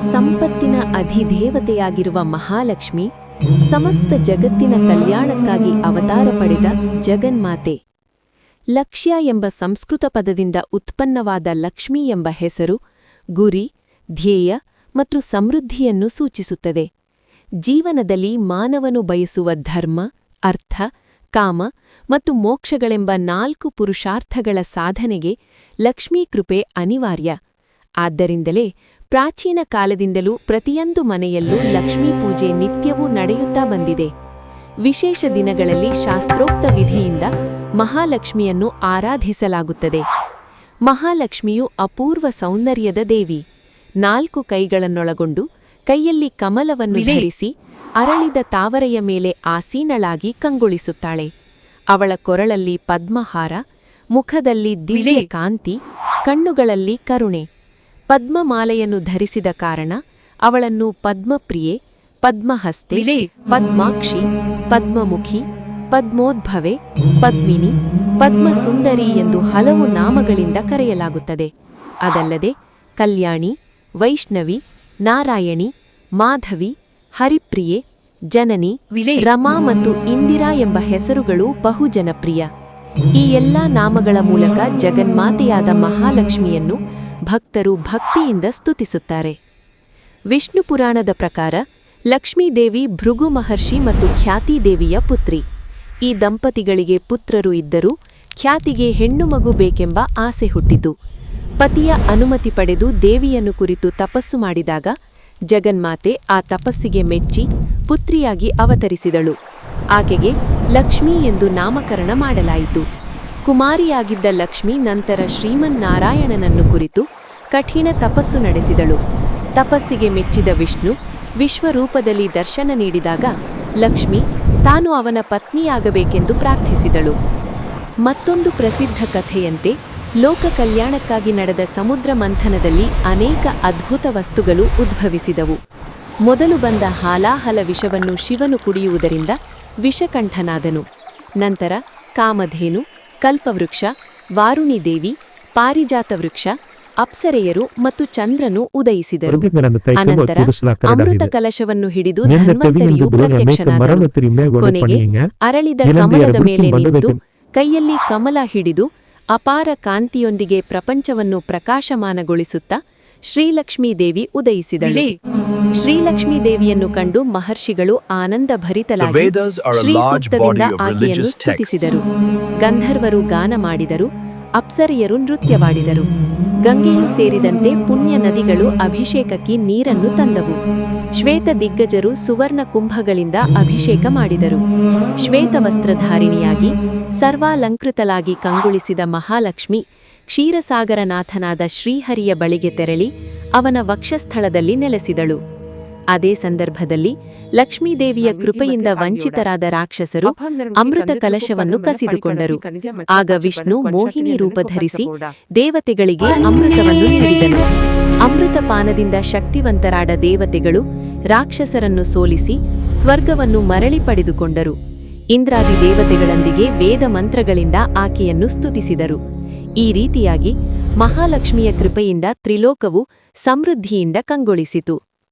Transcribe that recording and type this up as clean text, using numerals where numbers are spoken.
ಸಂಪತ್ತಿನ ಅಧಿದೇವತೆಯಾಗಿರುವ ಮಹಾಲಕ್ಷ್ಮಿ ಸಮಸ್ತ ಜಗತ್ತಿನ ಕಲ್ಯಾಣಕ್ಕಾಗಿ ಅವತಾರ ಪಡೆದ ಜಗನ್ಮಾತೆ. ಲಕ್ಷ್ಯ ಎಂಬ ಸಂಸ್ಕೃತ ಪದದಿಂದ ಉತ್ಪನ್ನವಾದ ಲಕ್ಷ್ಮಿ ಎಂಬ ಹೆಸರು ಗುರಿ, ಧ್ಯೇಯ ಮತ್ತು ಸಮೃದ್ಧಿಯನ್ನು ಸೂಚಿಸುತ್ತದೆ. ಜೀವನದಲ್ಲಿ ಮಾನವನು ಬಯಸುವ ಧರ್ಮ, ಅರ್ಥ, ಕಾಮ ಮತ್ತು ಮೋಕ್ಷಗಳೆಂಬ 4 ಪುರುಷಾರ್ಥಗಳ ಸಾಧನೆಗೆ ಲಕ್ಷ್ಮೀ ಕೃಪೆ ಅನಿವಾರ್ಯ. ಆದ್ದರಿಂದಲೇ ಪ್ರಾಚೀನ ಕಾಲದಿಂದಲೂ ಪ್ರತಿಯೊಂದು ಮನೆಯಲ್ಲೂ ಲಕ್ಷ್ಮೀ ಪೂಜೆ ನಿತ್ಯವೂ ನಡೆಯುತ್ತಾ ಬಂದಿದೆ. ವಿಶೇಷ ದಿನಗಳಲ್ಲಿ ಶಾಸ್ತ್ರೋಕ್ತ ವಿಧಿಯಿಂದ ಮಹಾಲಕ್ಷ್ಮಿಯನ್ನು ಆರಾಧಿಸಲಾಗುತ್ತದೆ. ಮಹಾಲಕ್ಷ್ಮಿಯು ಅಪೂರ್ವ ಸೌಂದರ್ಯದ ದೇವಿ. 4 ಕೈಗಳನ್ನೊಳಗೊಂಡು ಕೈಯಲ್ಲಿ ಕಮಲವನ್ನು ಧರಿಸಿ ಅರಳಿದ ತಾವರೆಯ ಮೇಲೆ ಆಸೀನಳಾಗಿ ಕಂಗೊಳಿಸುತ್ತಾಳೆ. ಅವಳ ಕೊರಳಲ್ಲಿ ಪದ್ಮಹಾರ, ಮುಖದಲ್ಲಿ ದಿವ್ಯ ಕಾಂತಿ, ಕಣ್ಣುಗಳಲ್ಲಿ ಕರುಣೆ. ಪದ್ಮಮಾಲೆಯನ್ನು ಧರಿಸಿದ ಕಾರಣ ಅವಳನ್ನು ಪದ್ಮಪ್ರಿಯೆ, ಪದ್ಮಹಸ್ತೆ, ಪದ್ಮಾಕ್ಷಿ, ಪದ್ಮಮುಖಿ, ಪದ್ಮೋದ್ಭವೆ, ಪದ್ಮಿನಿ, ಪದ್ಮಸುಂದರಿ ಎಂದು ಹಲವು ನಾಮಗಳಿಂದ ಕರೆಯಲಾಗುತ್ತದೆ. ಅದಲ್ಲದೆ ಕಲ್ಯಾಣಿ, ವೈಷ್ಣವಿ, ನಾರಾಯಣಿ, ಮಾಧವಿ, ಹರಿಪ್ರಿಯೆ, ಜನನಿ, ರಮಾ ಮತ್ತು ಇಂದಿರಾ ಎಂಬ ಹೆಸರುಗಳು ಬಹುಜನಪ್ರಿಯ. ಈ ಎಲ್ಲಾ ನಾಮಗಳ ಮೂಲಕ ಜಗನ್ಮಾತೆಯಾದ ಮಹಾಲಕ್ಷ್ಮಿಯನ್ನು ಭಕ್ತರು ಭಕ್ತಿಯಿಂದ ಸ್ತುತಿಸುತ್ತಾರೆ. ವಿಷ್ಣು ಪುರಾಣದ ಪ್ರಕಾರ ಲಕ್ಷ್ಮೀದೇವಿ ಭೃಗು ಮಹರ್ಷಿ ಮತ್ತು ಖ್ಯಾತಿದೇವಿಯ ಪುತ್ರಿ. ಈ ದಂಪತಿಗಳಿಗೆ ಪುತ್ರರು ಇದ್ದರೂ ಖ್ಯಾತಿಗೆ ಹೆಣ್ಣು ಮಗು ಬೇಕೆಂಬ ಆಸೆ ಹುಟ್ಟಿತು. ಪತಿಯ ಅನುಮತಿ ಪಡೆದು ದೇವಿಯನ್ನು ಕುರಿತು ತಪಸ್ಸು ಮಾಡಿದಾಗ ಜಗನ್ಮಾತೆ ಆ ತಪಸ್ಸಿಗೆ ಮೆಚ್ಚಿ ಪುತ್ರಿಯಾಗಿ ಅವತರಿಸಿದಳು. ಆಕೆಗೆ ಲಕ್ಷ್ಮೀ ಎಂದು ನಾಮಕರಣ ಮಾಡಲಾಯಿತು. ಕುಮಾರಿಯಾಗಿದ್ದ ಲಕ್ಷ್ಮಿ ನಂತರ ಶ್ರೀಮನ್ನಾರಾಯಣನನ್ನು ಕುರಿತು ಕಠಿಣ ತಪಸ್ಸು ನಡೆಸಿದಳು. ತಪಸ್ಸಿಗೆ ಮೆಚ್ಚಿದ ವಿಷ್ಣು ವಿಶ್ವರೂಪದಲ್ಲಿ ದರ್ಶನ ನೀಡಿದಾಗ ಲಕ್ಷ್ಮಿ ತಾನು ಅವನ ಪತ್ನಿಯಾಗಬೇಕೆಂದು ಪ್ರಾರ್ಥಿಸಿದಳು. ಮತ್ತೊಂದು ಪ್ರಸಿದ್ಧ ಕಥೆಯಂತೆ ಲೋಕ ಕಲ್ಯಾಣಕ್ಕಾಗಿ ನಡೆದ ಸಮುದ್ರ ಮಂಥನದಲ್ಲಿ ಅನೇಕ ಅದ್ಭುತ ವಸ್ತುಗಳು ಉದ್ಭವಿಸಿದವು. ಮೊದಲು ಬಂದ ಹಾಲಾಹಲ ವಿಷವನ್ನು ಶಿವನು ಕುಡಿಯುವುದರಿಂದ ವಿಷಕಂಠನಾದನು. ನಂತರ ಕಾಮಧೇನು, ಕಲ್ಪವೃಕ್ಷ, ವಾರುಣಿದೇವಿ, ಪಾರಿಜಾತ ವೃಕ್ಷ, ಅಪ್ಸರೆಯರು ಮತ್ತು ಚಂದ್ರನು ಉದಯಿಸಿದರು. ಅನಂತರ ಅಮೃತ ಕಲಶವನ್ನು ಹಿಡಿದು ಧನ್ವಂತರಿಯು ಪ್ರತ್ಯಕ್ಷನಾದನು. ಕೊನೆಗೆ ಅರಳಿದ ಕಮಲದ ಮೇಲೆ ನಿಂತು ಕೈಯಲ್ಲಿ ಕಮಲ ಹಿಡಿದು ಅಪಾರ ಕಾಂತಿಯೊಂದಿಗೆ ಪ್ರಪಂಚವನ್ನು ಪ್ರಕಾಶಮಾನಗೊಳಿಸುತ್ತಾ ಶ್ರೀಲಕ್ಷ್ಮೀದೇವಿ ಉದಯಿಸಿದಳು. ಶ್ರೀಲಕ್ಷ್ಮೀದೇವಿಯನ್ನು ಕಂಡು ಮಹರ್ಷಿಗಳು ಆನಂದಭರಿತರಾಗಿ ಶ್ರೀ ಸೂಕ್ತದಿಂದ ಆಕೆಯನ್ನು ಸ್ತುತಿಸಿದರು. ಗಂಧರ್ವರು ಗಾನ ಮಾಡಿದರು, ಅಪ್ಸರೆಯರು ನೃತ್ಯವಾಡಿದರು. ಗಂಗೆಯೂ ಸೇರಿದಂತೆ ಪುಣ್ಯ ನದಿಗಳು ಅಭಿಷೇಕಕ್ಕೆ ನೀರನ್ನು ತಂದವು. ಶ್ವೇತ ದಿಗ್ಗಜರು ಸುವರ್ಣ ಕುಂಭಗಳಿಂದ ಅಭಿಷೇಕ ಮಾಡಿದರು. ಶ್ವೇತವಸ್ತ್ರಧಾರಿಣಿಯಾಗಿ ಸರ್ವಾಲಂಕೃತಲಾಗಿ ಕಂಗೊಳಿಸಿದ ಮಹಾಲಕ್ಷ್ಮಿ ಕ್ಷೀರಸಾಗರನಾಥನಾದ ಶ್ರೀಹರಿಯ ಬಳಿಗೆ ತೆರಳಿ ಅವನ ವಕ್ಷಸ್ಥಳದಲ್ಲಿ ನೆಲೆಸಿದಳು. ಅದೇ ಸಂದರ್ಭದಲ್ಲಿ ಲಕ್ಷ್ಮೀದೇವಿಯ ಕೃಪೆಯಿಂದ ವಂಚಿತರಾದ ರಾಕ್ಷಸರು ಅಮೃತ ಕಲಶವನ್ನು ಕಸಿದುಕೊಂಡರು. ಆಗ ವಿಷ್ಣು ಮೋಹಿನಿ ರೂಪ ಧರಿಸಿ ದೇವತೆಗಳಿಗೆ ಅಮೃತವನ್ನು ನೀಡಿದನು. ಅಮೃತ ಪಾನದಿಂದ ಶಕ್ತಿವಂತರಾದ ದೇವತೆಗಳು ರಾಕ್ಷಸರನ್ನು ಸೋಲಿಸಿ ಸ್ವರ್ಗವನ್ನು ಮರಳಿ ಪಡೆದುಕೊಂಡರು. ಇಂದ್ರಾದಿ ದೇವತೆಗಳೊಂದಿಗೆ ವೇದ ಮಂತ್ರಗಳಿಂದ ಆಕೆಯನ್ನು ಸ್ತುತಿಸಿದರು. ಈ ರೀತಿಯಾಗಿ ಮಹಾಲಕ್ಷ್ಮಿಯ ಕೃಪೆಯಿಂದ ತ್ರಿಲೋಕವು ಸಮೃದ್ಧಿಯಿಂದ ಕಂಗೊಳಿಸಿತು.